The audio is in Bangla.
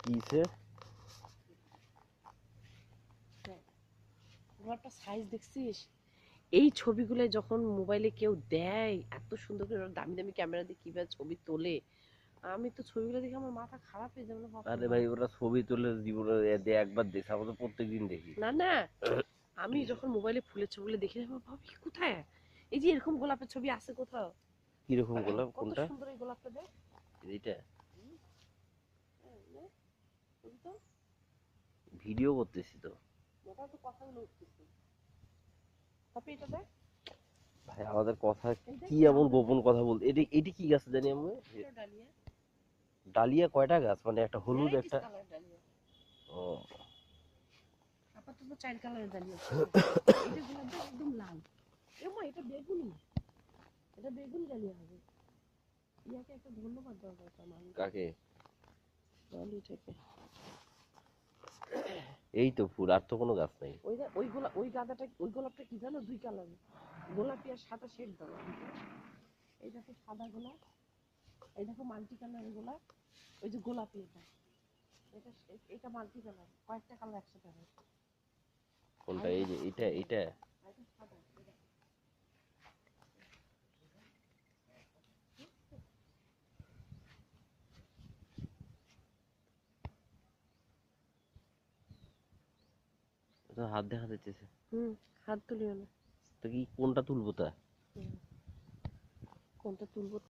কিছে একটা সাইজ দেখছিস? এই ছবিগুলো যখন মোবাইলে কেউ দেয় এত সুন্দর করে দামি দামি ক্যামেরা দিয়ে কিভাবে ছবি তোলে, আমি তো ছবিগুলো দেখে আমার মাথা খারাপ হয়ে যাবে। আরে ভাই ওরা ছবি তুলে জীবনে একবার দেখে, আমরা তো প্রত্যেকদিন দেখি। না না, আমি যখন মোবাইলে ফুলের ছবিগুলো দেখে ভাবি কোথায়, এই যে এরকম গোলাপের ছবি আছে কোথাও? কিরকম গোলাপ? কত কোনটা? সুন্দর এই গোলাপটা দেখ। এইটা নে, তুই তো ভিডিও করতেছি তো। মোটা তো কথাগুলো উঠতেছে, তারপরে এটা দেখ। ভাই আমাদের কথা এই দেখ কি না, এমন আমাদের গোপন কথা বলতে, এটি এটি কি গাছ জানি আমরা? ডালিয়া, ডালিয়া কয়টা গাছ, মানে একটা হলুদ ভ্যারাইটিস একটা? Colour dahlia. ও আপাতত 4 কালারের ডালিয়া। এটা গোলাপটা একদম লাল। এমা এটা বেগুনি, এটা বেগুনি ডালিয়া হবে। ইয়াকে একটা ধন্যবাদ দেওয়া দরকার মানুষ। কাকে? ডালিয়াটাকে। এই তো ফুল, আর তো কোনো গাছ নাই। ওই গাঁদাটা ওই গোলাপটা কি জানো, 2 কালারের, গোলাপি আর সাদা শেড দেওয়া। এই দেখো সাদা গোলাপ, এই দেখো মাল্টি কালারের গোলাপ, ওই যে গোলাপি এটা, এটা এটা মাল্টি কালার, কয়েকটা কালার একসাথে হয়। কোনটা? এই যে এটা এটা আর এটা সাদা, এটা তো হাত দেখা যাচ্ছে। হাত তুলিও না। তো কি কোনটা তুলবো তা? কোনটা তুলবো